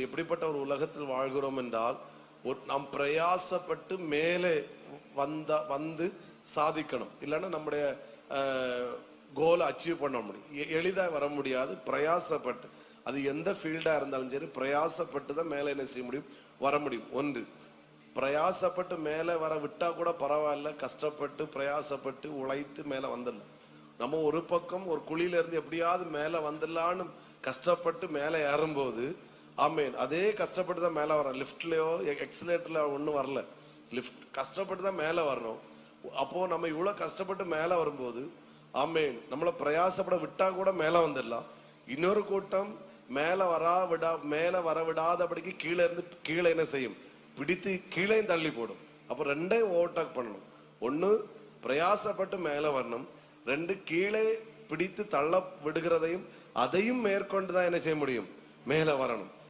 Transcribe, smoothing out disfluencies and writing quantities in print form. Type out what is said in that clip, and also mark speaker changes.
Speaker 1: எப்படிப்பட்ட ஒரு உலகத்தில் வாழ்கிறோம் என்றால், நாம் பிரயாசப்பட்டு மேலே வந்து சாதிக்கணும். இல்லைன்னா நம்முடைய கோலை அச்சீவ் பண்ண முடியும். எளிதாக வர முடியாது. பிரயாசப்பட்டு, அது எந்த ஃபீல்டா இருந்தாலும் சரி, பிரயாசப்பட்டு தான் மேலே என்ன செய்ய முடியும், வர முடியும். ஒன்று, பிரயாசப்பட்டு மேலே வர விட்டா கூட பரவாயில்ல, கஷ்டப்பட்டு பிரயாசப்பட்டு உழைத்து மேலே வந்துடலாம். நம்ம ஒரு பக்கம் ஒரு குழியில இருந்து எப்படியாவது மேலே வந்துடலான்னு கஷ்டப்பட்டு மேலே ஏறும்போது, ஆமேன், அதே கஷ்டப்பட்டு தான் மேலே வரோம். லிஃப்ட்லயோ எக்ஸலேட்டர்ல ஒன்றும் வரல, லிஃப்ட் கஷ்டப்பட்டு தான் மேலே வரணும். அப்போ நம்ம இவ்வளோ கஷ்டப்பட்டு மேலே வரும்போது, ஆமேன், நம்மளை பிரயாசப்பட விட்டா கூட மேலே வந்துடலாம். இன்னொரு கூட்டம் மேலே வர விடாதபடிக்கு கீழே என்ன செய்யும், பிடித்து கீழே தள்ளி போடும். அப்போ ரெண்டையும் ஓவர்டேக் பண்ணணும். ஒன்று, பிரயாசப்பட்டு மேலே வரணும். ரெண்டு, கீழே பிடித்து தள்ள விடுகிறதையும் அதையும் மேற்கொண்டு தான் என்ன செய்ய முடியும், மேலே வரணும்.